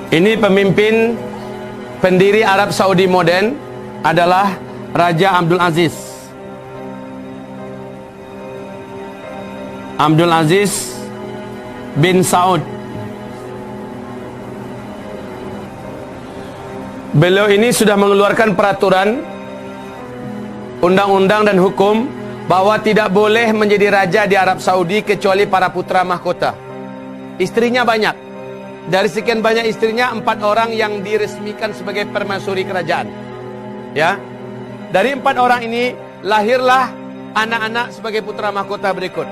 Ini pemimpin pendiri Arab Saudi modern adalah Raja Abdul Aziz. Abdul Aziz bin Saud. Beliau ini sudah mengeluarkan peraturan, undang-undang dan hukum bahwa tidak boleh menjadi raja di Arab Saudi kecuali para putra mahkota. Istrinya banyak. Dari sekian banyak istrinya, 4 orang yang diresmikan sebagai permaisuri kerajaan. Ya, dari 4 orang ini lahirlah anak-anak sebagai putra mahkota berikut.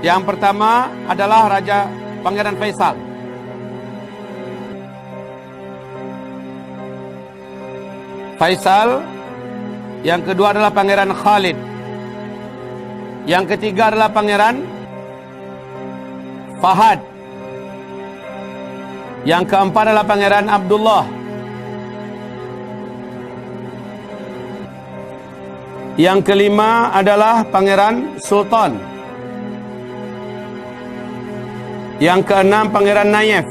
Yang pertama adalah Raja Pangeran Faisal. Faisal. Yang kedua adalah Pangeran Khalid. Yang ketiga adalah Pangeran Fahad. Yang keempat adalah Pangeran Abdullah. Yang kelima adalah Pangeran Sultan. Yang keenam Pangeran Nayef.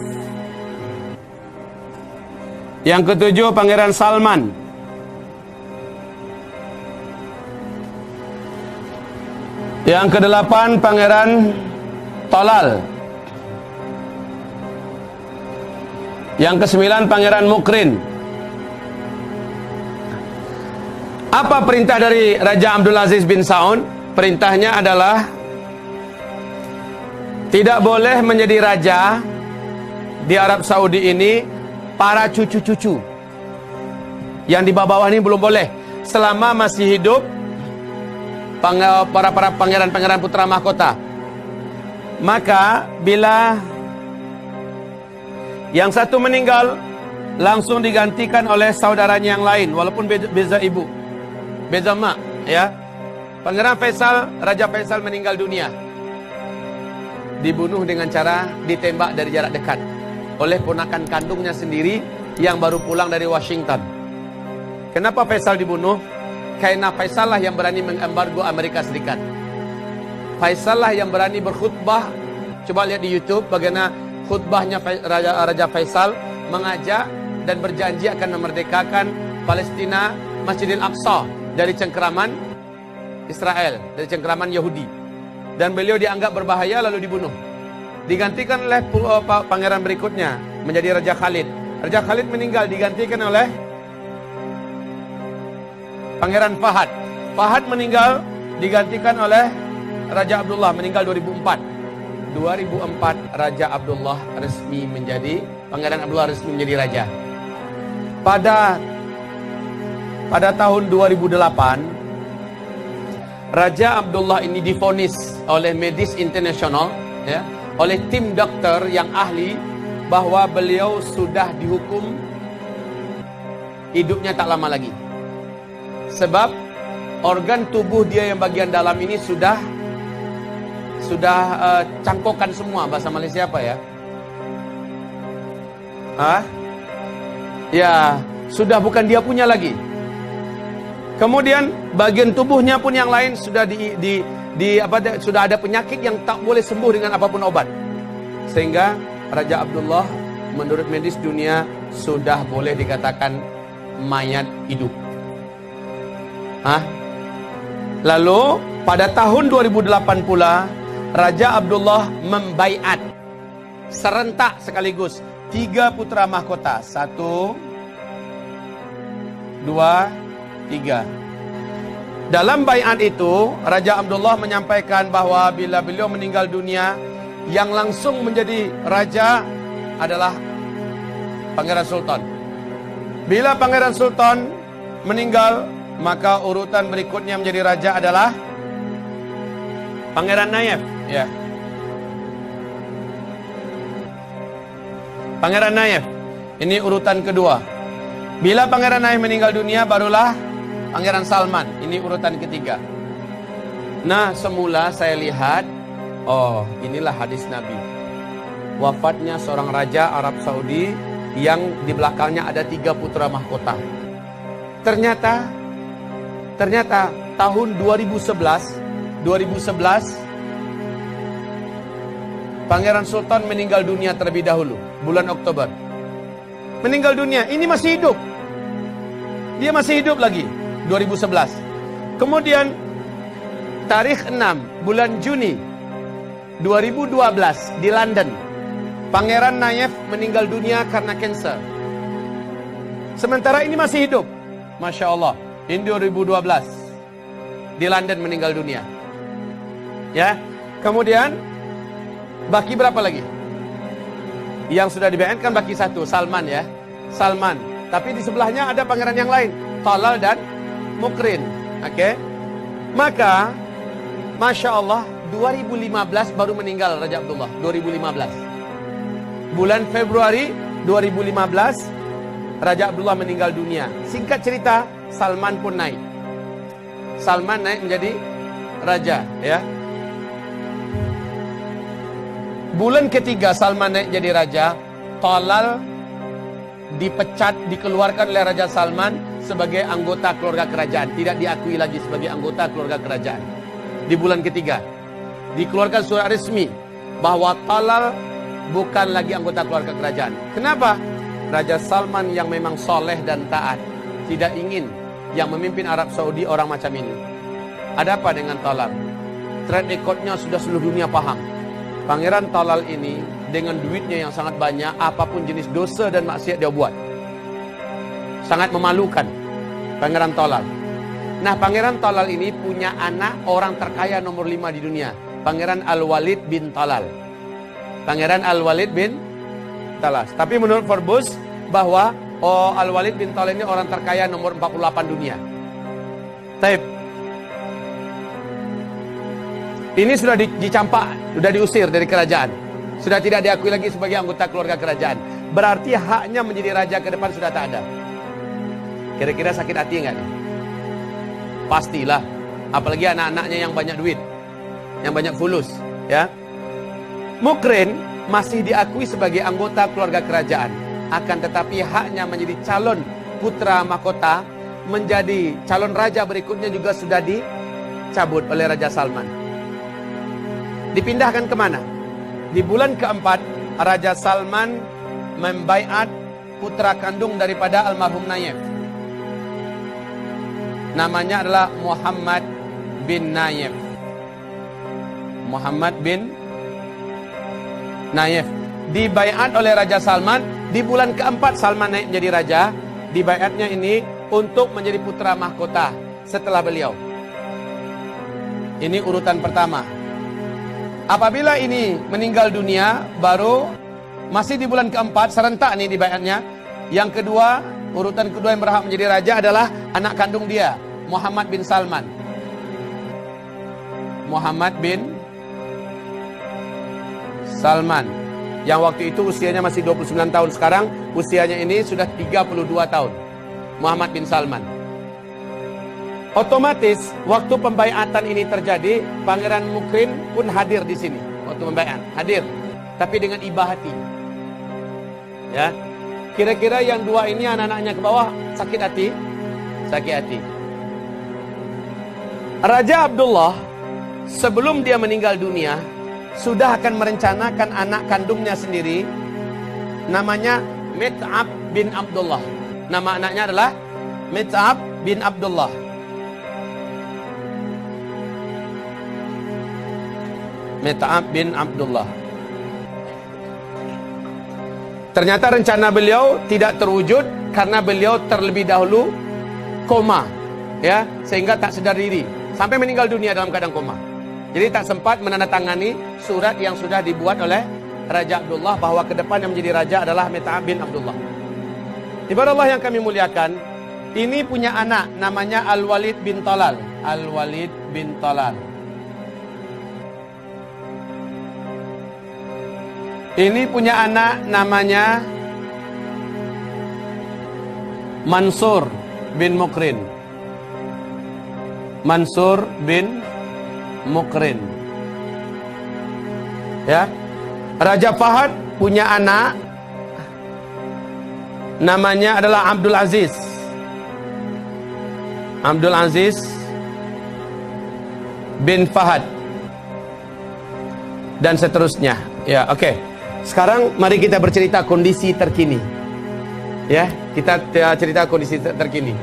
Yang ketujuh Pangeran Salman. Yang kedelapan Pangeran Tolal. Yang kesembilan Pangeran Mukrin. Apa perintah dari Raja Abdul Aziz bin Saud? Perintahnya adalah tidak boleh menjadi raja di Arab Saudi ini para cucu-cucu. Yang di bawah ini belum boleh. Selama masih hidup para pangeran-pangeran putra mahkota. Maka bila yang satu meninggal, langsung digantikan oleh saudaranya yang lain, walaupun beza ibu, beza mak, ya. Pangeran Faisal, Raja Faisal meninggal dunia, dibunuh dengan cara ditembak dari jarak dekat oleh ponakan kandungnya sendiri yang baru pulang dari Washington. Kenapa Faisal dibunuh? Karena Faisal lah yang berani mengembargo Amerika Serikat. Faisal lah yang berani berkhutbah. Coba lihat di YouTube bagaimana khutbahnya Raja Faisal, mengajak dan berjanji akan memerdekakan Palestina, Masjidil Aqsa dari cengkeraman Israel, dari cengkeraman Yahudi. Dan beliau dianggap berbahaya lalu dibunuh. Digantikan oleh pangeran berikutnya menjadi Raja Khalid. Raja Khalid meninggal, digantikan oleh Pangeran Fahad. Fahad meninggal, digantikan oleh Raja Abdullah, meninggal 2004. 2004 Raja Abdullah resmi menjadi Pangeran Abdullah resmi menjadi raja. Pada tahun 2008 Raja Abdullah ini divonis oleh Medis International, ya, oleh tim dokter yang ahli, bahwa beliau sudah dihukum hidupnya tak lama lagi. Sebab organ tubuh dia yang bagian dalam ini sudah cangkokan semua, bahasa Malaysia apa ya? Ya, sudah bukan dia punya lagi. Kemudian bagian tubuhnya pun yang lain sudah sudah ada penyakit yang tak boleh sembuh dengan apapun obat. Sehingga Raja Abdullah menurut medis dunia sudah boleh dikatakan mayat hidup. Lalu pada tahun 2008 pula Raja Abdullah membaiat serentak sekaligus 3 putra mahkota. 1, 2, 3. Dalam baiat itu Raja Abdullah menyampaikan bahwa bila beliau meninggal dunia, yang langsung menjadi raja adalah Pangeran Sultan. Bila Pangeran Sultan meninggal, maka urutan berikutnya menjadi raja adalah Pangeran Nayef, ya. Pangeran Nayef, ini urutan kedua. Bila Pangeran Nayef meninggal dunia, barulah Pangeran Salman, ini urutan ketiga. Nah, semula saya lihat, oh, inilah hadis Nabi. Wafatnya seorang raja Arab Saudi yang di belakangnya ada 3 putra mahkota. Ternyata tahun 2011 Pangeran Sultan meninggal dunia terlebih dahulu, bulan Oktober. Meninggal dunia, ini masih hidup. Dia masih hidup lagi, 2011. Kemudian, tarikh 6, bulan Juni 2012 di London, Pangeran Nayef meninggal dunia karena kanser. Sementara ini masih hidup. Masya Allah, ini 2012 di London meninggal dunia. Ya, kemudian baki berapa lagi? Yang sudah dibayangkan baki satu, Salman ya, Salman. Tapi di sebelahnya ada pangeran yang lain, Talal dan Mukrin. Oke, maka Masya Allah 2015 baru meninggal Raja Abdullah. 2015 bulan Februari 2015 Raja Abdullah meninggal dunia. Singkat cerita, Salman pun naik. Salman naik menjadi raja ya. Bulan ketiga Salman naik jadi raja, Talal dipecat, dikeluarkan oleh Raja Salman sebagai anggota keluarga kerajaan. Tidak diakui lagi sebagai anggota keluarga kerajaan. Di bulan ketiga dikeluarkan surat resmi bahwa Talal bukan lagi anggota keluarga kerajaan. Kenapa? Raja Salman yang memang soleh dan taat tidak ingin yang memimpin Arab Saudi orang macam ini. Ada apa dengan Talal? Track recordnya sudah seluruh dunia paham. Pangeran Talal ini dengan duitnya yang sangat banyak, apapun jenis dosa dan maksiat dia buat. Sangat memalukan Pangeran Talal. Nah, Pangeran Talal ini punya anak orang terkaya nomor 5 di dunia, Pangeran Al-Walid bin Talal. Pangeran Al-Walid bin Talal. Tapi menurut Forbes bahwa Al-Walid bin Talal ini orang terkaya nomor 48 dunia. Taib. Ini sudah dicampak, sudah diusir dari kerajaan. Sudah tidak diakui lagi sebagai anggota keluarga kerajaan. Berarti haknya menjadi raja ke depan sudah tak ada. Kira-kira sakit hati enggak nih? Pastilah. Apalagi anak-anaknya yang banyak duit, yang banyak fulus, ya. Mukrin masih diakui sebagai anggota keluarga kerajaan. Akan tetapi haknya menjadi calon putra mahkota, menjadi calon raja berikutnya juga sudah dicabut oleh Raja Salman. Dipindahkan kemana? Di bulan keempat, Raja Salman membaiat putra kandung daripada almarhum Nayef. Namanya adalah Muhammad bin Nayef. Muhammad bin Nayef. Dibaiat oleh Raja Salman. Di bulan keempat Salman naik menjadi raja. Dibaiatnya ini untuk menjadi putra mahkota setelah beliau. Ini urutan pertama. Apabila ini meninggal dunia, baru masih di bulan keempat, serentak nih dibaiatnya. Yang kedua, urutan kedua yang berhak menjadi raja adalah anak kandung dia, Muhammad bin Salman. Muhammad bin Salman, yang waktu itu usianya masih 29 tahun. Sekarang usianya ini sudah 32 tahun. Muhammad bin Salman. Otomatis waktu pembaiatan ini terjadi, Pangeran Mukrin pun hadir di sini waktu pembaiatan, hadir, tapi dengan iba hati. Ya, kira-kira yang dua ini anak-anaknya ke bawah sakit hati, sakit hati. Raja Abdullah sebelum dia meninggal dunia sudah akan merencanakan anak kandungnya sendiri, namanya Mit'ab bin Abdullah. Nama anaknya adalah Mit'ab bin Abdullah. Mit'ab bin Abdullah. Ternyata rencana beliau tidak terwujud karena beliau terlebih dahulu koma, ya, sehingga tak sedar diri sampai meninggal dunia dalam keadaan koma. Jadi tak sempat menandatangani surat yang sudah dibuat oleh Raja Abdullah bahwa ke depan yang menjadi raja adalah Mit'ab bin Abdullah. Ibarat Allah yang kami muliakan, ini punya anak namanya Al-Walid bin Talal. Al-Walid bin Talal. Ini punya anak namanya Mansur bin Mukrin. Mansur bin Mukrin. Ya. Raja Fahad punya anak namanya adalah Abdul Aziz. Abdul Aziz bin Fahad. Dan seterusnya. Ya, oke. Sekarang mari kita bercerita kondisi terkini. Ya, kita cerita kondisi terkini.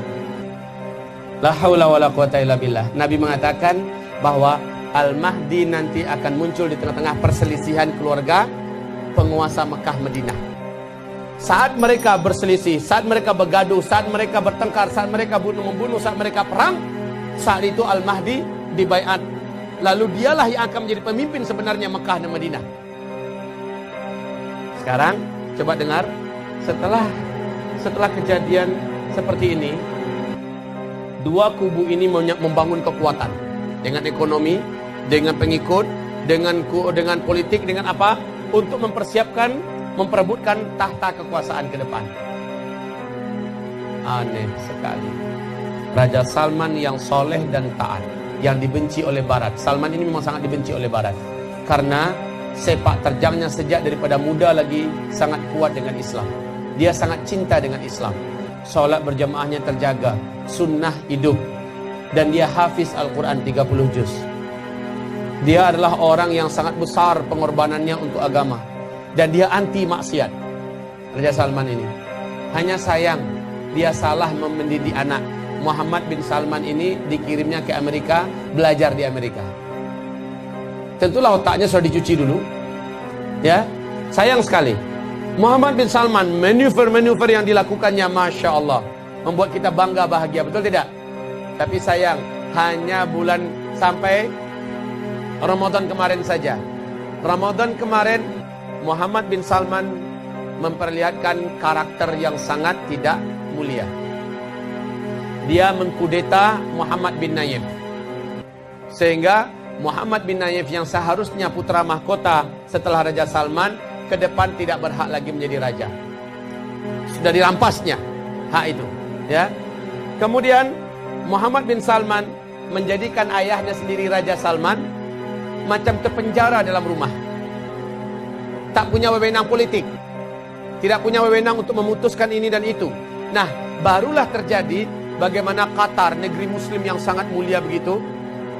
La haula wala quwata illa billah. Nabi mengatakan bahwa Al-Mahdi nanti akan muncul di tengah-tengah perselisihan keluarga penguasa Mekah Madinah. Saat mereka berselisih, saat mereka bergaduh, saat mereka bertengkar, saat mereka membunuh, saat mereka perang, saat itu Al-Mahdi dibaiat. Lalu dialah yang akan menjadi pemimpin sebenarnya Mekah dan Madinah. Sekarang coba dengar, setelah kejadian seperti ini, dua kubu ini membangun kekuatan dengan ekonomi, dengan pengikut, dengan politik, dengan apa, untuk memperebutkan tahta kekuasaan ke depan. Aneh sekali. Raja Salman yang soleh dan taat, yang dibenci oleh Barat. Salman ini memang sangat dibenci oleh Barat karena sepak terjangnya sejak daripada muda lagi sangat kuat dengan Islam. Dia sangat cinta dengan Islam. Solat berjamaahnya terjaga, sunnah hidup, dan dia hafiz Al-Quran 30 juz. Dia adalah orang yang sangat besar pengorbanannya untuk agama, dan dia anti maksiat. Raja Salman ini, hanya sayang dia salah mendidik anak. Muhammad bin Salman ini dikirimnya ke Amerika, belajar di Amerika. Tentulah otaknya sudah dicuci dulu. Ya, sayang sekali. Muhammad bin Salman, manuver-manuver yang dilakukannya, Masya Allah, membuat kita bangga, bahagia, betul tidak? Tapi sayang, hanya bulan sampai Ramadan kemarin saja. Ramadan kemarin, Muhammad bin Salman memperlihatkan karakter yang sangat tidak mulia. Dia mengkudeta Muhammad bin Nayef. Sehingga Muhammad bin Nayef yang seharusnya putra mahkota setelah Raja Salman, ke depan tidak berhak lagi menjadi raja. Sudah dirampasnya hak itu, ya. Kemudian Muhammad bin Salman menjadikan ayahnya sendiri, Raja Salman, macam terpenjara dalam rumah. Tak punya wewenang politik, tidak punya wewenang untuk memutuskan ini dan itu. Nah, barulah terjadi bagaimana Qatar, negeri muslim yang sangat mulia begitu,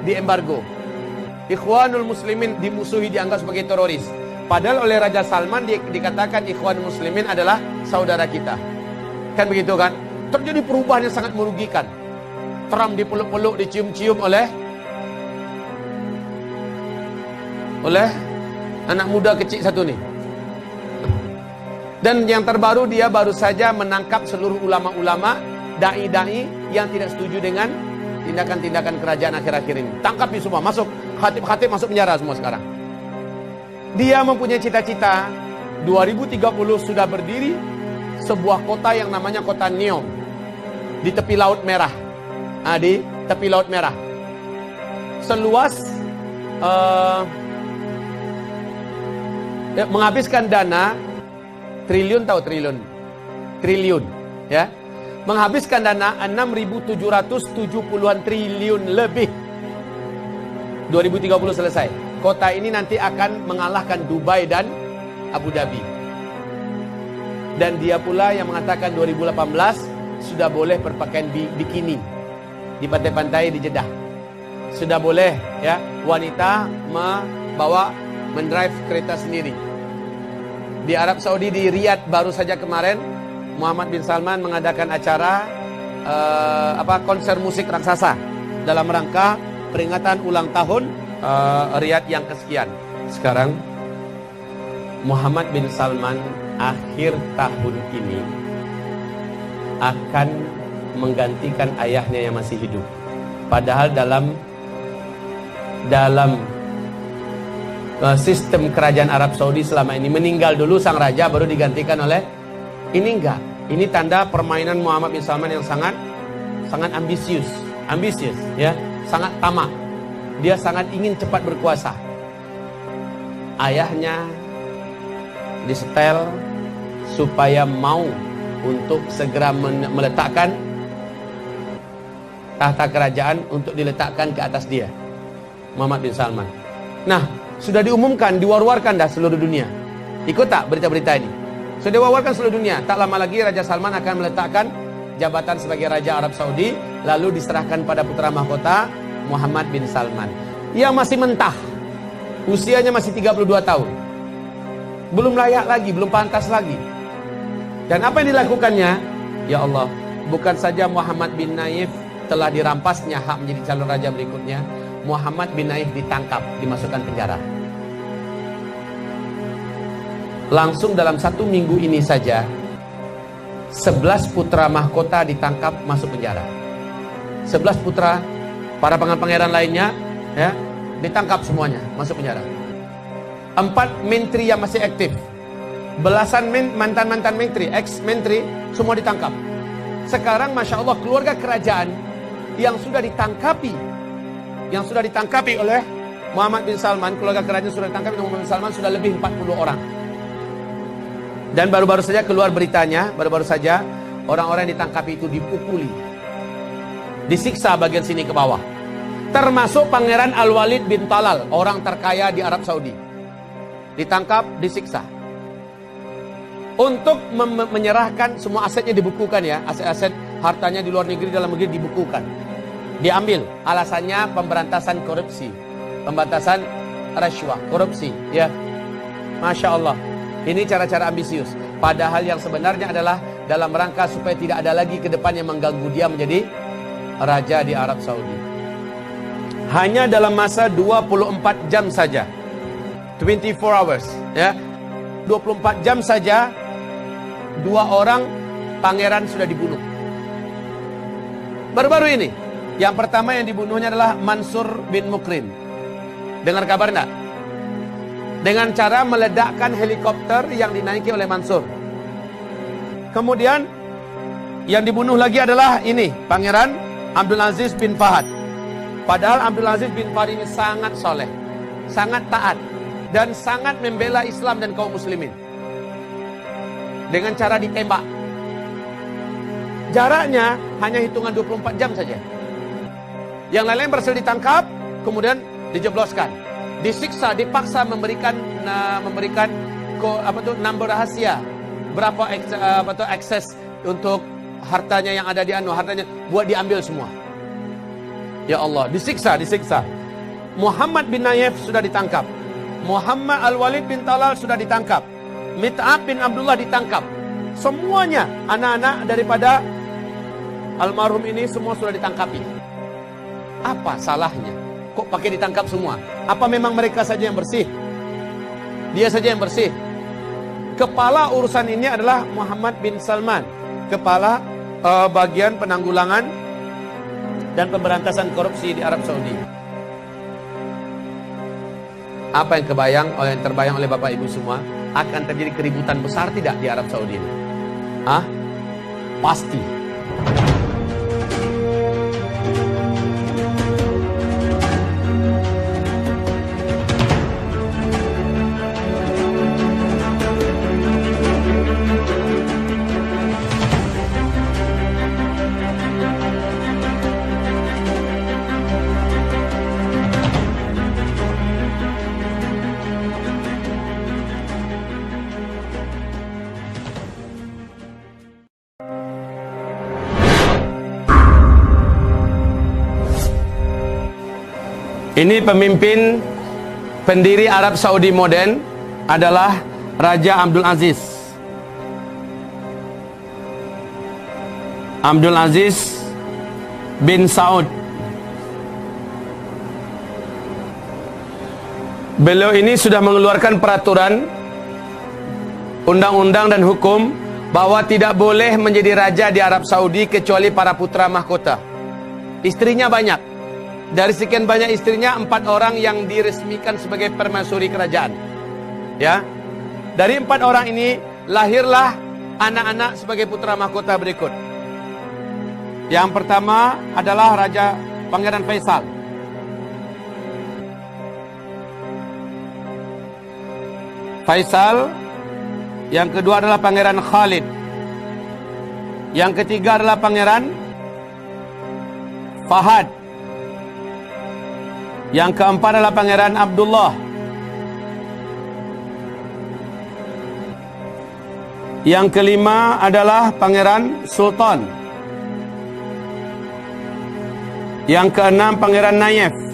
diembargo. Ikhwanul Muslimin dimusuhi, dianggap sebagai teroris. Padahal oleh Raja Salman dikatakan Ikhwanul Muslimin adalah saudara kita. Kan begitu kan? Terjadi perubahan yang sangat merugikan. Trump dipeluk-peluk, dicium-cium oleh anak muda kecil satu nih. Dan yang terbaru, dia baru saja menangkap seluruh ulama-ulama, dai-dai yang tidak setuju dengan tindakan-tindakan kerajaan akhir-akhir ini. Tangkap semua, masuk khatib-khatib, masuk penjara semua sekarang. Dia mempunyai cita-cita 2030 sudah berdiri sebuah kota yang namanya kota Neom di tepi Laut Merah. Di tepi Laut Merah. Seluas menghabiskan dana triliun, tahu triliun? Triliun, ya. Menghabiskan dana 6.770-an triliun lebih. 2030 selesai. Kota ini nanti akan mengalahkan Dubai dan Abu Dhabi. Dan dia pula yang mengatakan 2018 sudah boleh berpakaian bikini di pantai-pantai di Jeddah. Sudah boleh, ya, wanita mendrive kereta sendiri. Di Arab Saudi, di Riyadh baru saja kemarin Muhammad bin Salman mengadakan acara konser musik raksasa dalam rangka peringatan ulang tahun Riyadh yang kesekian. Sekarang Muhammad bin Salman akhir tahun ini akan menggantikan ayahnya yang masih hidup. Padahal dalam sistem kerajaan Arab Saudi selama ini, meninggal dulu sang raja baru digantikan oleh ini. Enggak. Ini tanda permainan Muhammad bin Salman yang sangat ambisius, ya, sangat tamak. Dia sangat ingin cepat berkuasa. Ayahnya disetel supaya mau untuk segera meletakkan tahta kerajaan untuk diletakkan ke atas dia, Muhammad bin Salman. Nah, sudah diumumkan, diwar-warkan dah seluruh dunia. Ikut tak berita-berita ini? Sudah diwar-warkan seluruh dunia. Tak lama lagi Raja Salman akan meletakkan jabatan sebagai Raja Arab Saudi, lalu diserahkan pada putra mahkota Muhammad bin Salman, yang masih mentah. Usianya masih 32 tahun. Belum layak lagi, belum pantas lagi. Dan apa yang dilakukannya? Ya Allah, bukan saja Muhammad bin Naif telah dirampasnya hak menjadi calon raja berikutnya, Muhammad bin Naif ditangkap, dimasukkan penjara. Langsung dalam 1 minggu ini saja 11 putra mahkota ditangkap, masuk penjara. 11 putra, para pangeran lainnya ya, ditangkap semuanya, masuk penjara. 4 menteri yang masih aktif, belasan mantan-mantan menteri, ex-menteri, semua ditangkap. Sekarang Masya Allah, keluarga kerajaan yang sudah ditangkapi oleh Muhammad bin Salman, keluarga kerajaan sudah ditangkapi oleh Muhammad bin Salman sudah lebih 40 orang. Dan baru-baru saja keluar beritanya, baru-baru saja orang-orang yang ditangkapi itu dipukuli, disiksa bagian sini ke bawah. Termasuk Pangeran Al-Walid bin Talal, orang terkaya di Arab Saudi. Ditangkap, disiksa. Untuk menyerahkan semua asetnya dibukukan ya, aset-aset hartanya di luar negeri, dalam negeri dibukukan. Diambil, alasannya pemberantasan korupsi, pemberantasan rasuah, korupsi ya. Masya Allah, ini cara-cara ambisius. Padahal yang sebenarnya adalah dalam rangka supaya tidak ada lagi ke depan yang mengganggu dia menjadi raja di Arab Saudi. Hanya dalam masa 24 jam saja, 24 hours ya, 24 jam saja 2 orang pangeran sudah dibunuh. Baru-baru ini, yang pertama yang dibunuhnya adalah Mansur bin Mukrin. Dengar kabar enggak? Dengan cara meledakkan helikopter yang dinaiki oleh Mansur. Kemudian yang dibunuh lagi adalah ini, Pangeran Abdul Aziz bin Fahad. Padahal Abdul Aziz bin Fahad ini sangat soleh, sangat taat, dan sangat membela Islam dan kaum muslimin. Dengan cara ditembak. Jaraknya hanya hitungan 24 jam saja. Yang lain-lain berhasil ditangkap, kemudian dijebloskan, disiksa, dipaksa memberikan number rahasia, berapa akses untuk hartanya yang ada di hartanya buat diambil semua. Ya Allah, disiksa. Muhammad bin Naif sudah ditangkap. Muhammad Al-Walid bin Talal sudah ditangkap. Mit'ab bin Abdullah ditangkap. Semuanya anak-anak daripada almarhum ini semua sudah ditangkapi. Apa salahnya? Kok pakai ditangkap semua? Apa memang mereka saja yang bersih? Dia saja yang bersih? Kepala urusan ini adalah Muhammad bin Salman, kepala bagian penanggulangan dan pemberantasan korupsi di Arab Saudi. Apa yang terbayang oleh Bapak Ibu semua? Akan terjadi keributan besar tidak di Arab Saudi ini? Pasti. Ini pemimpin pendiri Arab Saudi modern adalah Raja Abdul Aziz. Abdul Aziz bin Saud. Beliau ini sudah mengeluarkan peraturan, undang-undang dan hukum bahwa tidak boleh menjadi raja di Arab Saudi kecuali para putra mahkota. Istrinya banyak. Dari sekian banyak istrinya, 4 orang yang diresmikan sebagai permaisuri kerajaan. Ya, dari 4 orang ini lahirlah anak-anak sebagai putra mahkota berikut. Yang pertama adalah Raja Pangeran Faisal. Yang kedua adalah Pangeran Khalid. Yang ketiga adalah Pangeran Fahad. Yang keempat adalah Pangeran Abdullah. Yang kelima adalah Pangeran Sultan. Yang keenam Pangeran Naif.